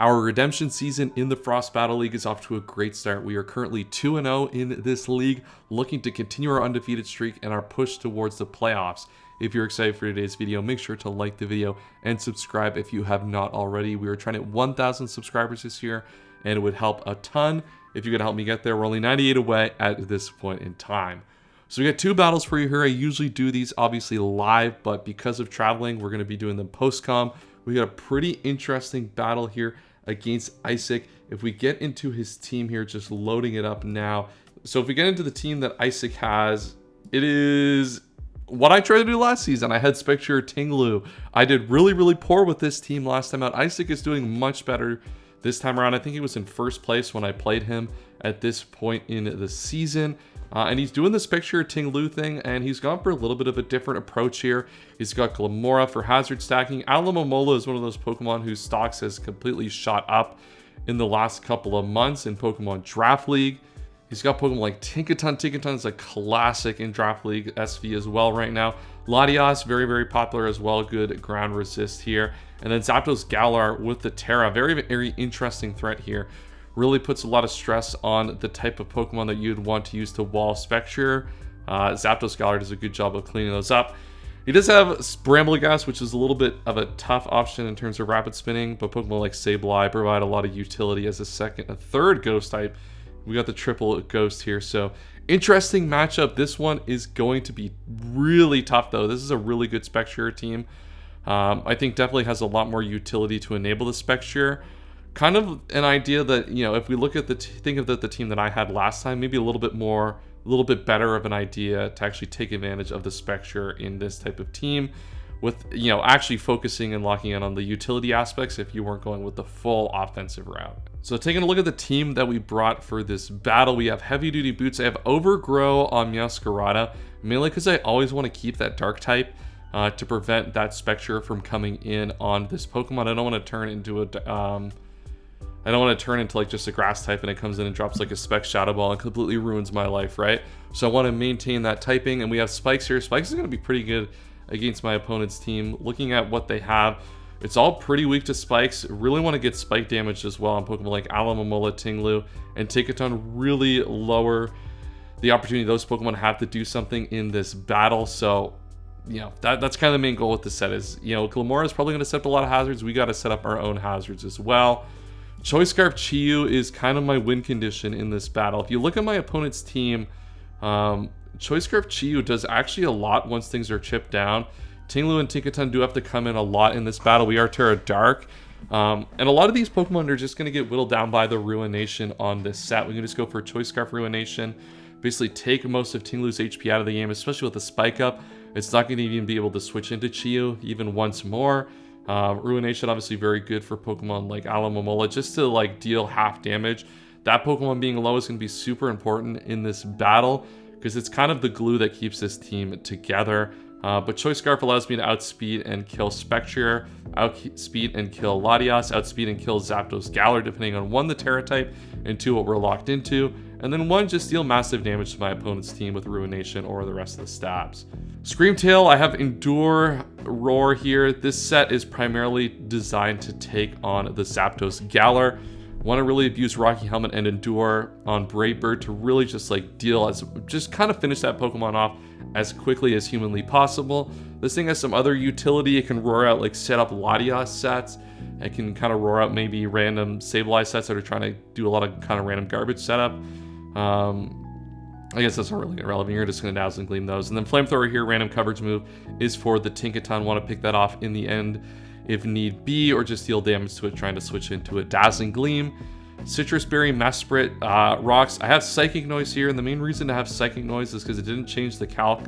Our redemption season in the Frost Battle League is off to a great start. We are currently 2-0 in this league, looking to continue our undefeated streak and our push towards the playoffs. If you're excited for today's video, make sure to like the video and subscribe if you have not already. We are trying to hit 1,000 subscribers this year, and it would help a ton if you could help me get there. We're only 98 away at this point in time. So we got two battles for you here. I usually do these obviously live, but because of traveling, we're going to be doing them post-com. We got a pretty interesting battle here against Isaac. If we get into his team here, just loading it up now. So if we get into the team that Isaac has, it is what I tried to do last season. I had Spectrier Tinglu. I did really poor with this team last time out. Isaac is doing much better this time around. I think he was in first place when I played him at this point in the season. And he's doing the Spectrier Tinglu thing, and he's gone for a little bit of a different approach here. He's got Glamora for hazard stacking. Alamomola is one of those Pokemon whose stocks has completely shot up in the last couple of months in Pokemon Draft League. He's got Pokemon like Tinkaton. Tinkaton is a classic in Draft League SV as well right now. Latias, very popular as well. Good ground resist here. And then Zapdos Galar with the Terra. Very interesting threat here. Really puts a lot of stress on the type of Pokemon that you'd want to use to wall Spectrier. Zapdos Galar does a good job of cleaning those up. He does have Brambleghast, which is a little bit of a tough option in terms of rapid spinning, but Pokemon like Sableye provide a lot of utility as a third ghost type. We got the triple ghost here, so interesting matchup. This one is going to be really tough though. This is a really good Spectrier team. I think definitely has a lot more utility to enable the Spectrier. Kind of an idea that, you know, if we look at think of the team that I had last time, maybe a little bit better of an idea to actually take advantage of the Spectrier in this type of team, with, you know, actually focusing and locking in on the utility aspects if you weren't going with the full offensive route. So taking a look at the team that we brought for this battle, we have heavy duty boots. I have Overgrow on Meowscarada, mainly because I always want to keep that dark type to prevent that Spectrier from coming in on this Pokemon. I don't want to turn into like just a grass type and it comes in and drops like a Spec Shadow Ball and completely ruins my life, right? So I want to maintain that typing, and we have Spikes here. Spikes is going to be pretty good against my opponent's team. Looking at what they have, it's all pretty weak to Spikes. Really want to get Spike damage as well on Pokemon like Alamomola, Tinglu, and Tinkaton. Really lower the opportunity those Pokemon have to do something in this battle. So, you know, that's kind of the main goal with the set is, you know, Glamora is probably going to set up a lot of hazards. We got to set up our own hazards as well. Choice Scarf Chi-Yu is kind of my win condition in this battle. If you look at my opponent's team, Choice Scarf Chi-Yu does actually a lot once things are chipped down. Tinglu and Tinkaton do have to come in a lot in this battle. We are Terra Dark. And a lot of these Pokemon are just going to get whittled down by the Ruination on this set. We can just go for Choice Scarf Ruination, basically take most of Tinglu's HP out of the game, especially with the Spike Up. It's not going to even be able to switch into Chi-Yu even once more. Ruination obviously very good for Pokemon like Alamomola, just to like deal half damage. That Pokemon being low is going to be super important in this battle because it's kind of the glue that keeps this team together. But Choice Scarf allows me to outspeed and kill Spectrier, outspeed and kill Latias, outspeed and kill Zapdos Galar, depending on 1, the Terra type, and 2, what we're locked into, and then 1, just deal massive damage to my opponent's team with Ruination or the rest of the stabs. Screamtail, I have Endure, Roar here. This set is primarily designed to take on the Zapdos Galar. Want to really abuse Rocky Helmet and Endure on Brave Bird to really just like just kind of finish that Pokemon off as quickly as humanly possible. This thing has some other utility. It can roar out like set up Latias sets. It can kind of roar out maybe random Sableye sets that are trying to do a lot of kind of random garbage setup. I guess that's not really irrelevant. You're just going to Dazzling Gleam those. And then Flamethrower here, random coverage move, is for the Tinkaton. Want to pick that off in the end if need be, or just deal damage to it, trying to switch into a Dazzling Gleam. Citrus Berry, Mesprit, Rocks. I have Psychic Noise here, and the main reason to have Psychic Noise is because it didn't change the calc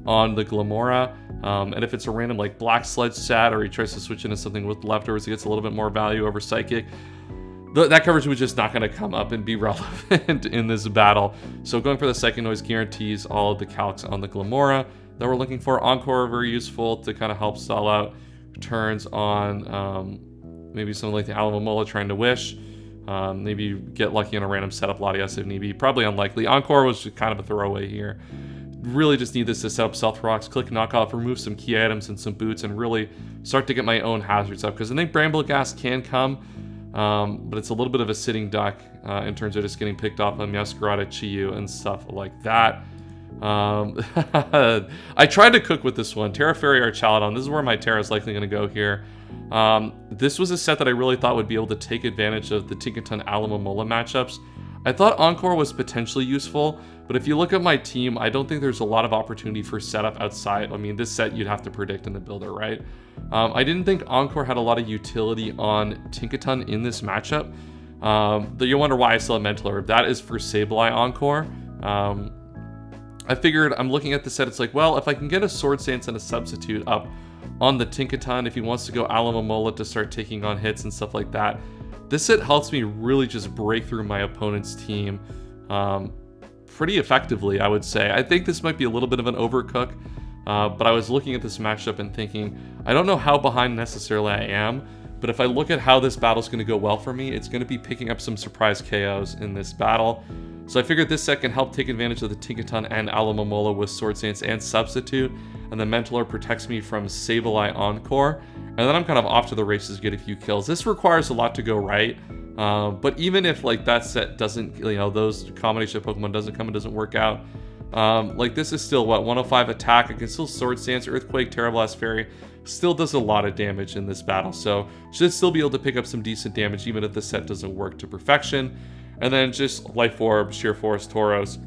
on the Glamora. And if it's a random like Black Sludge set, or he tries to switch into something with leftovers, he gets a little bit more value over Psychic. That coverage was just not going to come up and be relevant in this battle. So going for the Psychic Noise guarantees all of the calcs on the Glamora that we're looking for. Encore, very useful to kind of help stall out turns on maybe something like the Alamomola trying to Wish. Maybe get lucky on a random setup Latias if need be. Probably unlikely. Encore was just kind of a throwaway here. Really just need this to set up Stealth Rocks, click Knockoff, remove some key items and some boots, and really start to get my own hazards up. Because I think Brambleghast can come. but it's a little bit of a sitting duck in terms of just getting picked off on Masquerada, Chiyu, and stuff like that. I tried to cook with this one. Terra Fairy Archaludon. This is where my Terra is likely going to go here. This was a set that I really thought would be able to take advantage of the Tinkaton Alomomola matchups. I thought Encore was potentially useful, but if you look at my team, I don't think there's a lot of opportunity for setup outside. I mean, this set you'd have to predict in the builder, right? I didn't think Encore had a lot of utility on Tinkaton in this matchup. You'll wonder why I still have Mental Herb. That is for Sableye Encore. I figured, I'm looking at the set, it's like, well, if I can get a Sword Stance and a Substitute up on the Tinkaton, if he wants to go Alomomola to start taking on hits and stuff like that, this set helps me really just break through my opponent's team pretty effectively, I would say. I think this might be a little bit of an overcook, but I was looking at this matchup and thinking, I don't know how behind necessarily I am, but if I look at how this battle's going to go well for me, it's going to be picking up some surprise KOs in this battle. So I figured this set can help take advantage of the Tinkaton and Alomomola with Sword Stance and Substitute, and the Mental Herb protects me from Sableye Encore, and then I'm kind of off to the races to get a few kills. This requires a lot to go right, but even if like that set doesn't, those combination of Pokemon doesn't come and doesn't work out, like this is still, what, 105 attack, I can still Sword Stance, Earthquake, Terra Blast Fairy, still does a lot of damage in this battle, so should still be able to pick up some decent damage even if the set doesn't work to perfection. And then just Life Orb, Sheer Force, Tauros.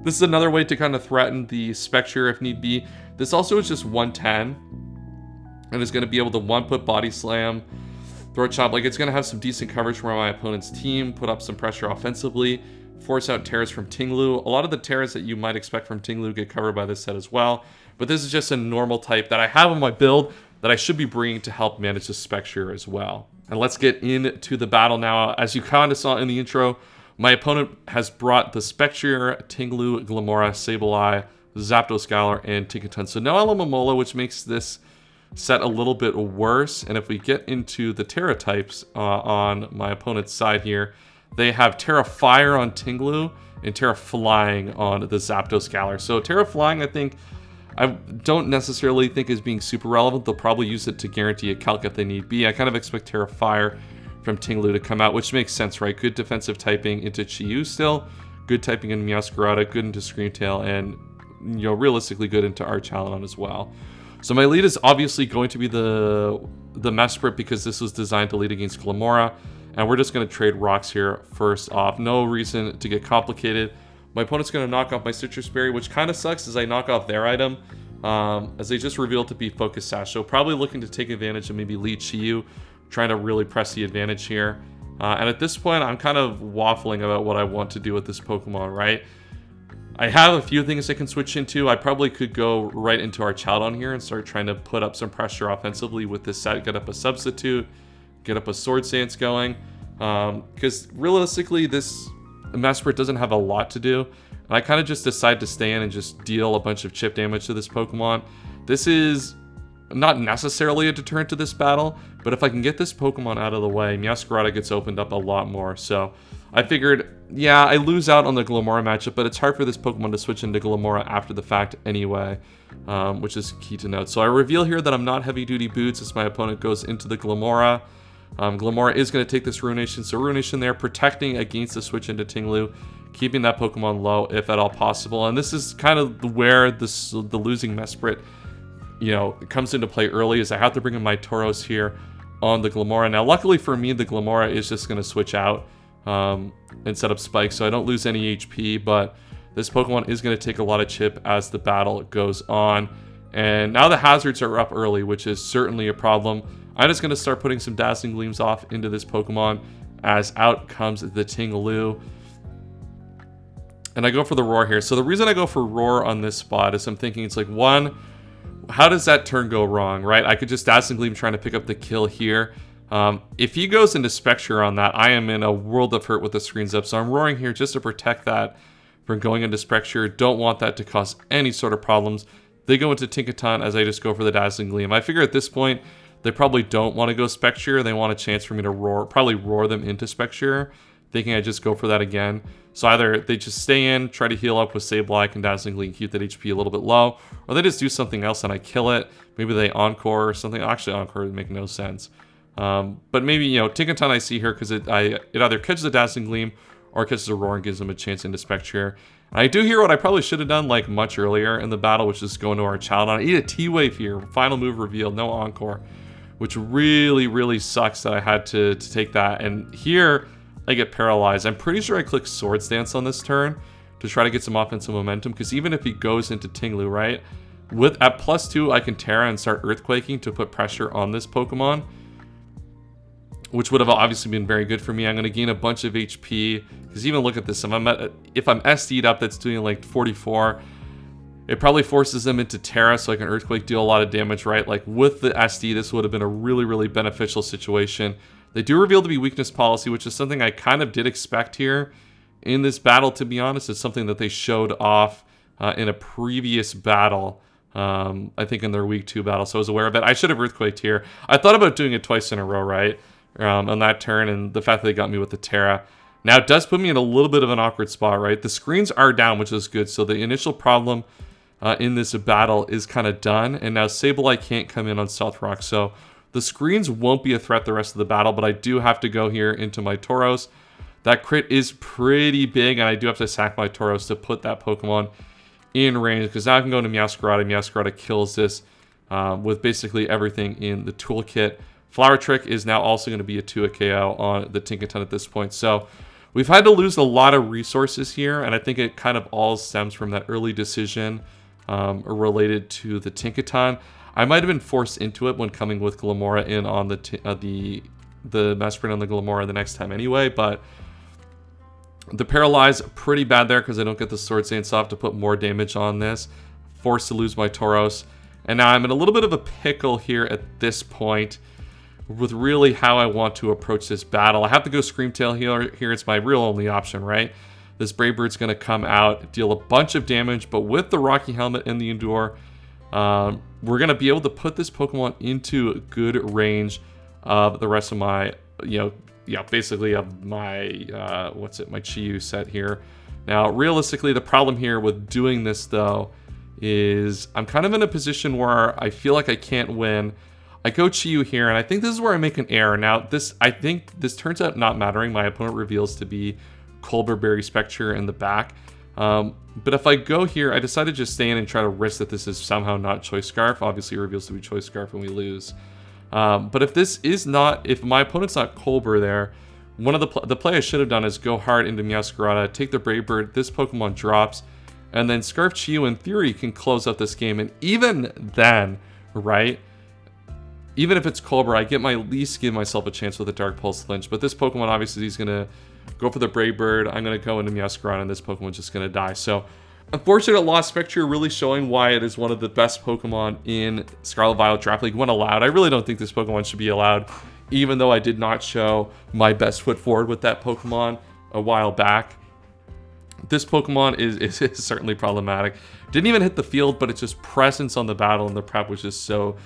This is another way to kind of threaten the Spectrier if need be. This also is just 110. And is going to be able to one-put Body Slam, Throat Chop. Like, it's going to have some decent coverage from my opponent's team, put up some pressure offensively, force out Terras from Tinglu. A lot of the Terras that you might expect from Tinglu get covered by this set as well. But this is just a normal type that I have on my build that I should be bringing to help manage the Spectrier as well. And let's get into the battle now. As you kind of saw in the intro, my opponent has brought the Spectrier, Tinglu, Glimmora, Sableye, Zapdos, Galar, and Tinkaton. So no Alomomola, which makes this set a little bit worse. And if we get into the Terra types on my opponent's side here, they have Terra Fire on Tinglu and Terra Flying on the Zapdos, Galar. So Terra Flying, I don't necessarily think is being super relevant. They'll probably use it to guarantee a calc if they need be. I kind of expect Terra Fire from Tinglu to come out, which makes sense, right? Good defensive typing into Chiyu still, good typing in Masquerada, good into Screamtail, and realistically good into Archaludon as well. So my lead is obviously going to be the Mesprit because this was designed to lead against Glimmora, and we're just going to trade rocks here first off. No reason to get complicated. My opponent's going to knock off my Citrus Berry, which kind of sucks as I knock off their item, as they just revealed to be Focus Sash. So probably looking to take advantage of maybe lead Chiyu, trying to really press the advantage here. And at this point, I'm kind of waffling about what I want to do with this Pokemon, right? I have a few things I can switch into. I probably could go right into Archaludon here and start trying to put up some pressure offensively with this set, get up a Substitute, get up a Sword Stance going. Because realistically, this Mesprit doesn't have a lot to do, and I kind of just decide to stay in and just deal a bunch of chip damage to this Pokemon. This is not necessarily a deterrent to this battle, but if I can get this Pokemon out of the way, Masquerada gets opened up a lot more. So I figured, yeah, I lose out on the Glimmora matchup, but it's hard for this Pokemon to switch into Glimmora after the fact anyway, which is key to note. So I reveal here that I'm not Heavy Duty Boots as my opponent goes into the Glimmora. Glimmora is going to take this Ruination, so Ruination there, protecting against the switch into Tinglu, keeping that Pokemon low if at all possible. And this is kind of where the losing Mesprit, comes into play early, is I have to bring in my Tauros here on the Glimmora. Now, luckily for me, the Glimmora is just going to switch out and set up Spike, so I don't lose any HP, but this Pokemon is going to take a lot of chip as the battle goes on. And now the hazards are up early, which is certainly a problem. I'm just going to start putting some Dazzling Gleams off into this Pokemon as out comes the Tinglu. And I go for the Roar here. So the reason I go for Roar on this spot is I'm thinking it's like, one, how does that turn go wrong, right? I could just Dazzling Gleam trying to pick up the kill here. If he goes into Spectrier on that, I am in a world of hurt with the screens up. So I'm roaring here just to protect that from going into Spectrier. Don't want that to cause any sort of problems. They go into Tinkaton as I just go for the Dazzling Gleam. I figure at this point, they probably don't want to go Spectrier. They want a chance for me to probably roar them into Spectrier, thinking I just go for that again. So either they just stay in, try to heal up with Sableye and Dazzling Gleam, keep that HP a little bit low, or they just do something else and I kill it. Maybe they Encore or something. Actually, Encore would make no sense. But maybe, Tinkaton I see here because it either catches a Dazzling Gleam or catches a Roar and gives them a chance into Spectrier. I do hear what I probably should have done like much earlier in the battle, which is go into our Chaldon. I eat a T-Wave here, final move revealed, no Encore, which really, really sucks that I had to take that. And here, I get paralyzed. I'm pretty sure I click Swords Dance on this turn to try to get some offensive momentum, because even if he goes into Tinglu, right, at +2, I can Terra and start Earthquaking to put pressure on this Pokemon, which would have obviously been very good for me. I'm going to gain a bunch of HP, because even look at this, if I'm SD'd up, that's doing like 44. It probably forces them into Terra, so I can Earthquake, deal a lot of damage, right? Like with the SD, this would have been a really, really beneficial situation. They do reveal to be Weakness Policy, which is something I kind of did expect here in this battle, to be honest. It's something that they showed off in a previous battle, I think in their Week 2 battle, so I was aware of it. I should have Earthquaked here. I thought about doing it twice in a row, right? On that turn, and the fact that they got me with the Terra. Now, it does put me in a little bit of an awkward spot, right? The screens are down, which is good, so the initial problem in this battle is kind of done, and now Sableye can't come in on Stealth Rock, so the screens won't be a threat the rest of the battle, but I do have to go here into my Tauros. That crit is pretty big, and I do have to sack my Tauros to put that Pokemon in range, because now I can go into Meowscarada. Meowscarada kills this with basically everything in the toolkit. Flower Trick is now also going to be a 2 KO on the Tinkaton at this point. So we've had to lose a lot of resources here, and I think it kind of all stems from that early decision related to the Tinkaton. I might have been forced into it when coming with Glamora in on the Mesprit on the Glamora the next time anyway, but the Paralyze pretty bad there because I don't get the Sword Dance off to put more damage on this. Forced to lose my Tauros. And now I'm in a little bit of a pickle here at this point with really how I want to approach this battle. I have to go Screamtail here. It's my real only option, right? This Brave Bird's going to come out, deal a bunch of damage, but with the Rocky Helmet and the Endure, we're going to be able to put this Pokemon into good range of the rest of my, basically of my, my Chi-Yu set here. Now, realistically, the problem here with doing this, though, is I'm kind of in a position where I feel like I can't win. I go Chi-Yu here, and I think this is where I make an error. Now, I think this turns out not mattering. My opponent reveals to be Colberberry Spectrier in the back. But if I go here, I decide to just stay in and try to risk that this is somehow not Choice Scarf. Obviously, it reveals to be Choice Scarf and we lose. But if my opponent's not Colbur there, one of the play I should have done is go hard into Meowscarada, take the Brave Bird, this Pokemon drops, and then Scarf Chi-Yu in theory can close out this game. And even then, right, even if it's Colbur, I get at least give myself a chance with a Dark Pulse Flinch. But this Pokemon, obviously, he's going to go for the Brave Bird. I'm going to go into Meowscarada, and this Pokemon's just going to die. So, unfortunate loss. Spectrier really showing why it is one of the best Pokemon in Scarlet Violet Draft League when allowed. I really don't think this Pokemon should be allowed, even though I did not show my best foot forward with that Pokemon a while back. This Pokemon is certainly problematic. Didn't even hit the field, but it's just presence on the battle, and the prep was just so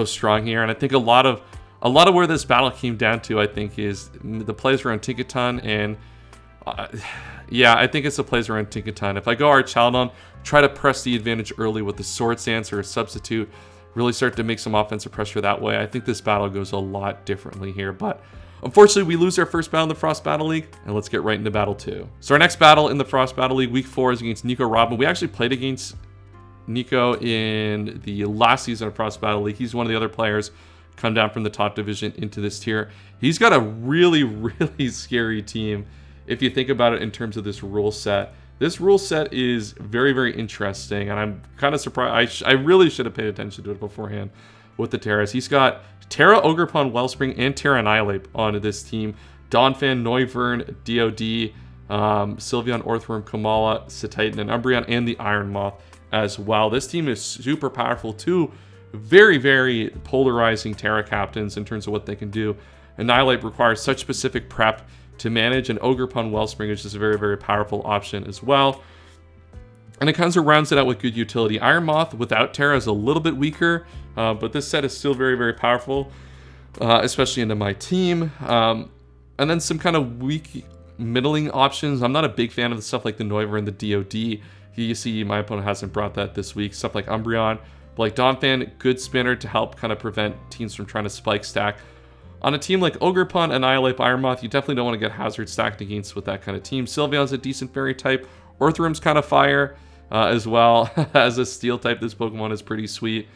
strong here. And I think a lot of where this battle came down to, I think, is the plays around Tinkaton, and yeah, I think it's the plays around Tinkaton. If I go Archaldon, try to press the advantage early with the Sword Dance or a substitute, really start to make some offensive pressure that way, I think this battle goes a lot differently here. But unfortunately, we lose our first battle in the Frost Battle League, and let's get right into Battle 2. So our next battle in the Frost Battle League, Week 4, is against Nico Robin. We actually played against Nico in the last season of Frost Battle League. He's one of the other players come down from the top division into this tier. He's got a really, really scary team if you think about it in terms of this rule set. This rule set is very, very interesting, and I'm kind of surprised. I really should have paid attention to it beforehand with the Terras. He's got Terra, Ogerpon, Wellspring, and Terra Annihilate on this team. Donphan, Noivern, DOD, Sylveon, Orthworm, Kamala, Cetitan, and Umbreon, and the Iron Moth as well. This team is super powerful too. Very, very polarizing Terra captains in terms of what they can do. Annihilate requires such specific prep to manage, and Ogerpon Wellspring is just a very, very powerful option as well. And it kind of rounds it out with good utility. Iron Moth without Terra is a little bit weaker, but this set is still very, very powerful, especially into my team. And then some kind of weak middling options. I'm not a big fan of the stuff like the Noivern and the DOD. You see my opponent hasn't brought that this week. Stuff like Umbreon. But like Donphan, good spinner to help kind of prevent teams from trying to spike stack On a team like Ogerpon, Annihilate, Ironmoth, you definitely don't want to get Hazard stacked against with that kind of team. Sylveon's a decent fairy type. Earthworm's kind of fire as well. As a steel type, this Pokemon is pretty sweet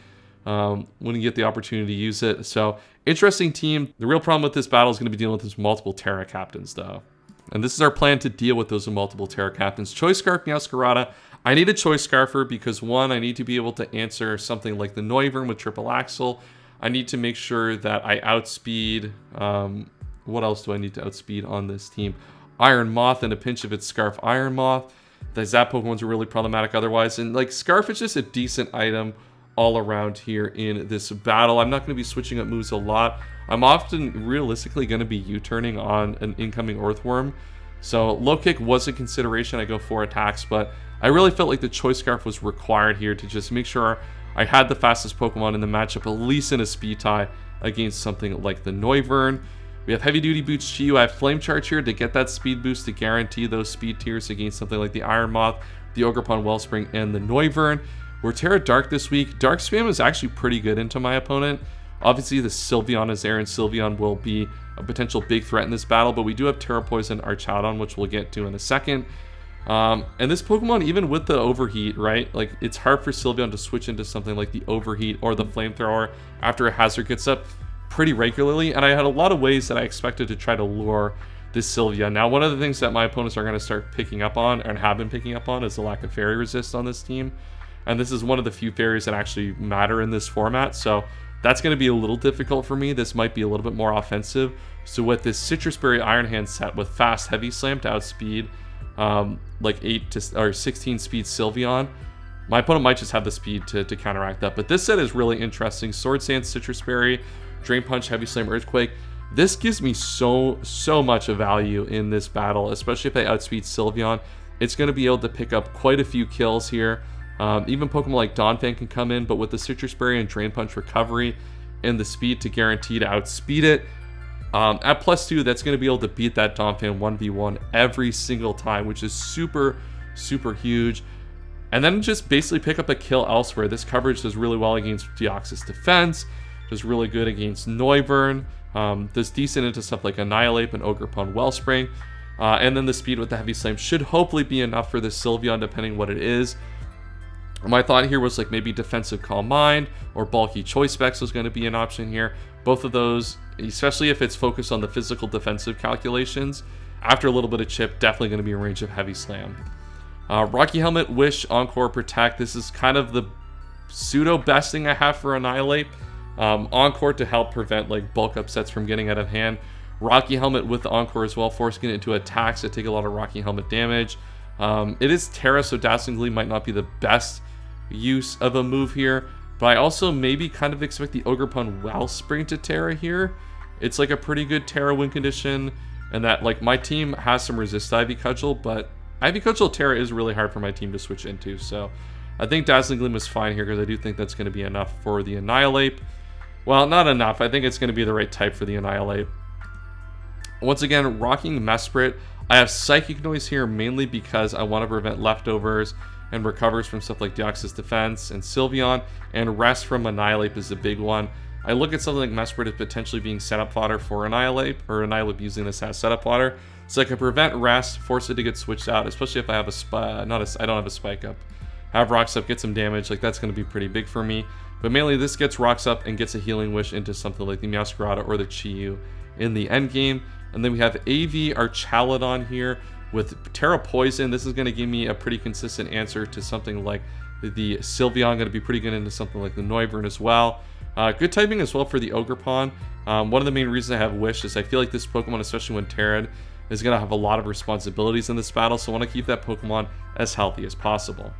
when you get the opportunity to use it. So, interesting team. The real problem with this battle is going to be dealing with those multiple Terra Captains, though. And this is our plan to deal with those multiple Terra Captains. Choice Scarf, Meowscarada. I need a Choice Scarfer because, one, I need to be able to answer something like the Noivern with Triple Axle. I need to make sure that I outspeed... what else do I need to outspeed on this team? Iron Moth and a pinch of its Scarf Iron Moth. The Zap Pokemons are really problematic otherwise. And like Scarf is just a decent item all around here in this battle. I'm not going to be switching up moves a lot. I'm often realistically going to be U-turning on an incoming Earthworm. So low kick was a consideration. I go 4 attacks, but I really felt like the Choice Scarf was required here to just make sure I had the fastest Pokemon in the matchup, at least in a speed tie against something like the Noivern. We have Heavy Duty Boots Chi-Yu. I have Flame Charge here to get that speed boost to guarantee those speed tiers against something like the Iron Moth, the Ogerpon Wellspring, and the Noivern. We're Terra Dark this week. Dark Spam is actually pretty good into my opponent. Obviously, the Sylveon is there, and Sylveon will be a potential big threat in this battle, but we do have Terra Poison Archaudon, which we'll get to in a second. And this Pokemon, even with the Overheat, right? Like, it's hard for Sylveon to switch into something like the Overheat or the Flamethrower after a hazard gets up pretty regularly, and I had a lot of ways that I expected to try to lure this Sylveon. Now, one of the things that my opponents are going to start picking up on, and have been picking up on, is the lack of Fairy Resist on this team. And this is one of the few fairies that actually matter in this format, so that's going to be a little difficult for me. This might be a little bit more offensive. So with this Citrus Berry Iron Hand set with fast Heavy Slam to outspeed like 16 speed Sylveon, my opponent might just have the speed to counteract that. But this set is really interesting. Sword Sand, Citrus Berry, Drain Punch, Heavy Slam, Earthquake. This gives me so much of value in this battle, especially if I outspeed Sylveon. It's going to be able to pick up quite a few kills here. Even Pokemon like Donphan can come in, but with the Citrus Berry and Drain Punch recovery and the speed to guarantee to outspeed it, at +2, that's going to be able to beat that Donphan 1v1 every single time, which is super huge. And then just basically pick up a kill elsewhere. This coverage does really well against Deoxys Defense, does really good against Noivern, does decent into stuff like Annihilate and Ogerpon Wellspring, and then the speed with the Heavy Slam should hopefully be enough for the Sylveon, depending what it is. My thought here was like maybe Defensive Calm Mind or Bulky Choice Specs was going to be an option here. Both of those, especially if it's focused on the physical defensive calculations, after a little bit of chip, definitely going to be in range of Heavy Slam. Rocky Helmet, Wish, Encore, Protect. This is kind of the pseudo best thing I have for Annihilate. Encore to help prevent like bulk upsets from getting out of hand. Rocky Helmet with Encore as well, forcing it into attacks that take a lot of Rocky Helmet damage. It is Terra, so Dazzling Gleam might not be the best use of a move here, but I also maybe kind of expect the Ogerpon Wellspring to Terra here. It's like a pretty good Terra win condition, and that like my team has some resist Ivy Cudgel, but Ivy Cudgel Terra is really hard for my team to switch into, so I think Dazzling Gleam is fine here because I do think that's going to be enough for the Annihilate. Well, not enough. I think it's going to be the right type for the Annihilate. Once again, rocking Mesprit. I have Psychic Noise here mainly because I want to prevent leftovers and recovers from stuff like Deoxys Defense and Sylveon, and Rest from Annihilate is a big one. I look at something like Mesprit as potentially being setup fodder for Annihilate, or Annihilate using this as setup fodder, so I can prevent Rest, force it to get switched out, especially if I have I don't have a Spike Up. Have Rocks Up, get some damage, like that's going to be pretty big for me. But mainly this gets Rocks Up and gets a Healing Wish into something like the Meowscarada or the Chi-Yu in the end game. And then we have AV Archaudon here with Terra Poison. This is going to give me a pretty consistent answer to something like the Sylveon. Going to be pretty good into something like the Noivern as well. Good typing as well for the Ogerpon. One of the main reasons I have Wish is I feel like this Pokemon, especially when Terran, is going to have a lot of responsibilities in this battle. So I want to keep that Pokemon as healthy as possible.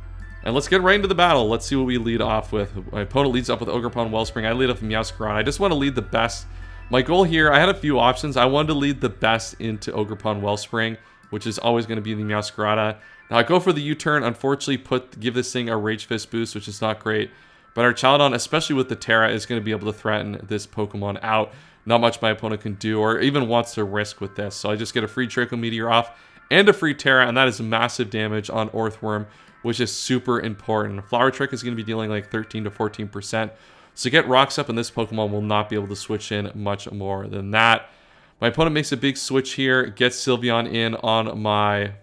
And let's get right into the battle. Let's see what we lead off with. My opponent leads up with Ogerpon Wellspring. I lead off with Meowscarada. I just want to lead the best. My goal here, I had a few options. I wanted to lead the best into Ogerpon Wellspring, which is always going to be the Meowscarada. Now I go for the U-turn. Unfortunately, give this thing a Rage Fist boost, which is not great. But Archaudon, especially with the Terra, is going to be able to threaten this Pokemon out. Not much my opponent can do or even wants to risk with this. So I just get a free Draco Meteor off and a free Terra, and that is massive damage on Earthworm, which is super important. Flower Trick is going to be dealing like 13 to 14%. So get rocks up, and this Pokemon will not be able to switch in much more than that. My opponent makes a big switch here, gets Sylveon in on my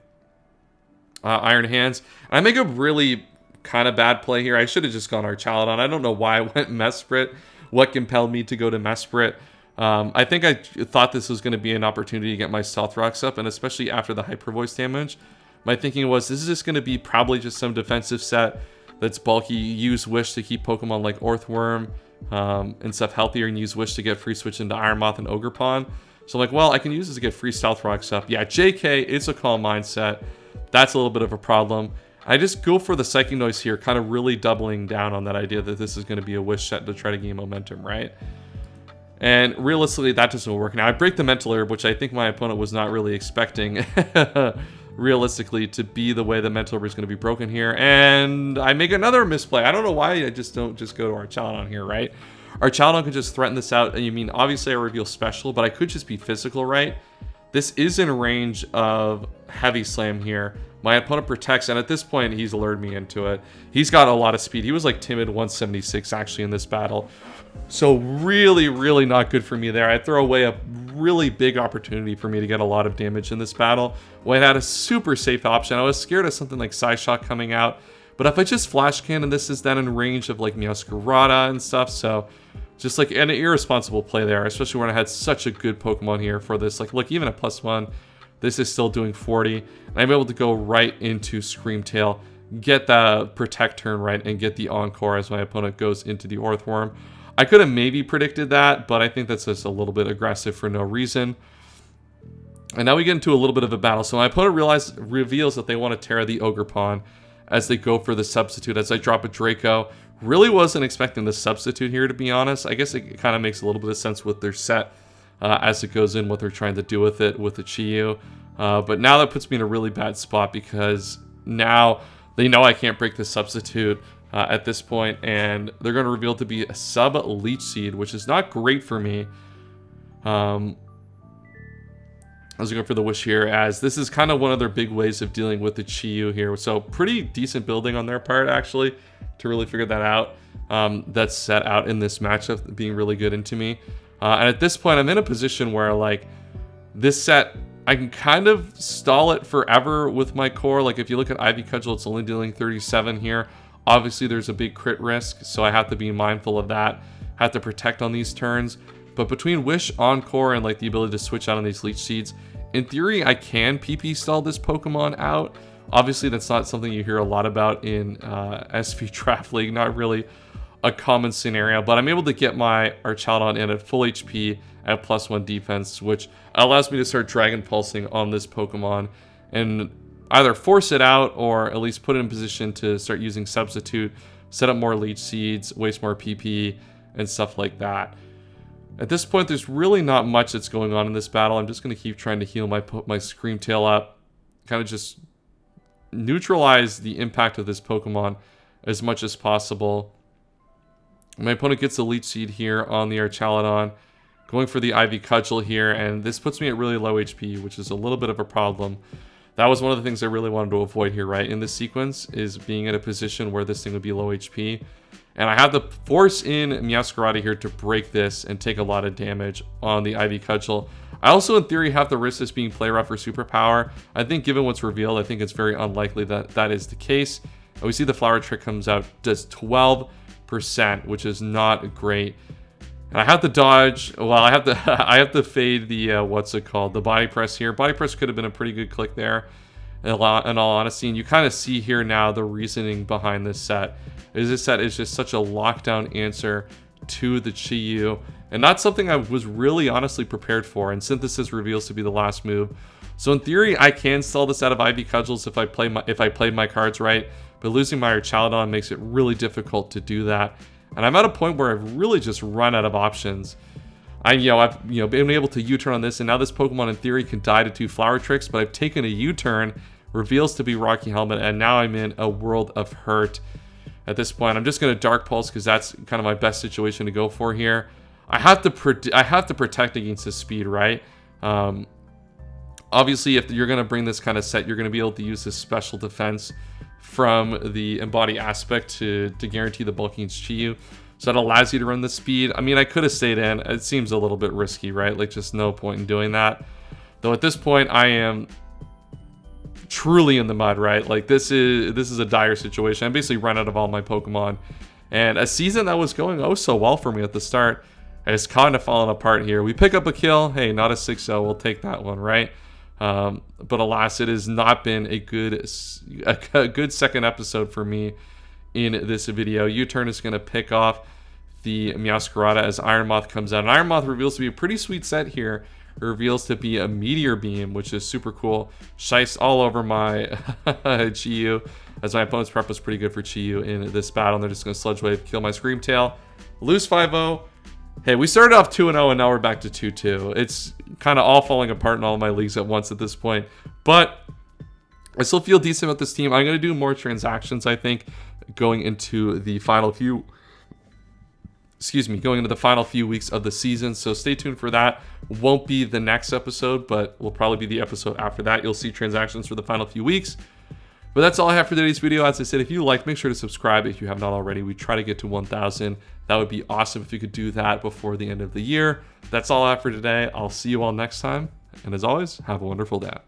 Iron Hands. And I make a really kind of bad play here. I should have just gone Archaludon. I don't know why I went Mesprit. What compelled me to go to Mesprit? I think I thought this was going to be an opportunity to get my Stealth Rocks up, and especially after the Hyper Voice damage. My thinking was, this is just going to be probably just some defensive set that's bulky. Use Wish to keep Pokemon like Orthworm and stuff healthier, and use Wish to get free switch into Iron Moth and Ogerpon. So I'm like, well, I can use this to get free Stealth Rocks up. Yeah, JK, it's a calm mindset. That's a little bit of a problem. I just go for the Psychic Noise here, kind of really doubling down on that idea that this is going to be a Wish set to try to gain momentum, right? And realistically, that doesn't work. Now, I break the Mental Herb, which I think my opponent was not really expecting, realistically, to be the way the Mental Herb is going to be broken here. And I make another misplay. I don't know why I just don't just go to Archaludon here, right? Archaludon could just threaten this out. And you mean, obviously, I reveal Special, but I could just be Physical, right? This is in range of Heavy Slam here. My opponent protects, and at this point, he's lured me into it. He's got a lot of speed. He was like timid 176, actually, in this battle. So really, really not good for me there. I throw away a really big opportunity for me to get a lot of damage in this battle when I had a super safe option. I was scared of something like Psyshock coming out. But if I just Flash Cannon, this is then in range of like Meowscarada and stuff. So just like an irresponsible play there, especially when I had such a good Pokemon here for this. Like, look, even at +1, this is still doing 40. And I'm able to go right into Screamtail, get the Protect turn right, and get the Encore as my opponent goes into the Orthworm. I could have maybe predicted that, but I think that's just a little bit aggressive for no reason. And now we get into a little bit of a battle. So my opponent reveals that they want to Terra the Ogerpon as they go for the Substitute. As I drop a Draco, really wasn't expecting the Substitute here, to be honest. I guess it kind of makes a little bit of sense with their set as it goes in, what they're trying to do with it, with the Chi-Yu. But now that puts me in a really bad spot because now they know I can't break the Substitute at this point, and they're going to reveal to be a sub-Leech Seed, which is not great for me. I was going for the Wish here, as this is kind of one of their big ways of dealing with the Chi-Yu here. So pretty decent building on their part, actually, to really figure that out. That's set out in this matchup, being really good into me. And at this point, I'm in a position where, like, this set, I can kind of stall it forever with my core. Like, if you look at Ivy Cudgel, it's only dealing 37 here. Obviously, there's a big crit risk, so I have to be mindful of that. Have to protect on these turns. But between Wish, Encore, and, like, the ability to switch out on these Leech Seeds, in theory, I can PP stall this Pokemon out. Obviously, that's not something you hear a lot about in SV Draft League. Not really a common scenario, but I'm able to get my Archaludon in at full HP at +1 defense, which allows me to start Dragon Pulsing on this Pokemon and either force it out or at least put it in position to start using Substitute, set up more Leech Seeds, waste more PP, and stuff like that. At this point, there's really not much that's going on in this battle. I'm just going to keep trying to heal my Screamtail up, kind of just neutralize the impact of this Pokemon as much as possible. My opponent gets a Leech Seed here on the Archaludon, going for the Ivy Cudgel here, and this puts me at really low HP, which is a little bit of a problem. That was one of the things I really wanted to avoid here, right? In this sequence, is being in a position where this thing would be low HP. And I have to force in Meowscarada here to break this and take a lot of damage on the Ivy Cudgel. I also, in theory, have to risk this being play rough or superpower. I think given what's revealed, I think it's very unlikely that that is the case. And we see the Flower Trick comes out, does 12%, which is not great. And I have to dodge. Well, I have to I have to fade the what's it called? The Body Press here. Body Press could have been a pretty good click there, in all honesty. And you kind of see here now the reasoning behind this set. This set is just such a lockdown answer to the Chi-Yu, and not something I was really honestly prepared for. And Synthesis reveals to be the last move. So in theory, I can stall this out of Ivy Cudgels if I played my cards right. But losing my Archaludon makes it really difficult to do that. And I'm at a point where I've really just run out of options. I've been able to U-turn on this, and now this Pokemon in theory can die to 2 Flower Tricks, but I've taken a U-turn, reveals to be Rocky Helmet, and now I'm in a world of hurt. At this point, I'm just going to Dark Pulse because that's kind of my best situation to go for here. I have to protect against his speed, right? Obviously, if you're going to bring this kind of set, you're going to be able to use this special defense from the Embody aspect to guarantee the bulking Chi-Yu. So that allows you to run the speed. I mean, I could have stayed in. It seems a little bit risky, right? Like, just no point in doing that. Though at this point, I am truly in the mud, right? Like, this is a dire situation. I basically run out of all my Pokemon. And a season that was going oh so well for me at the start has kind of fallen apart here. We pick up a kill. Hey, not a 6-0. We'll take that one, right? But alas, it has not been a good second episode for me in this video. U-turn is going to pick off the Meowscarada as Iron Moth comes out. And Iron Moth reveals to be a pretty sweet set here. It reveals to be a Meteor Beam, which is super cool. Shice all over my Chi-Yu, as my opponent's prep was pretty good for Chi-Yu in this battle. And they're just going to Sludge Wave, kill my Screamtail, lose 5-0. Hey, we started off 2-0 and now we're back to 2-2. It's kind of all falling apart in all my leagues at once at this point. But I still feel decent about this team. I'm going to do more transactions, I think, going into the final few weeks of the season. So stay tuned for that. Won't be the next episode, but will probably be the episode after that. You'll see transactions for the final few weeks. But that's all I have for today's video. As I said, if you like, make sure to subscribe if you have not already. We try to get to 1,000. That would be awesome if you could do that before the end of the year. That's all I have for today. I'll see you all next time. And as always, have a wonderful day.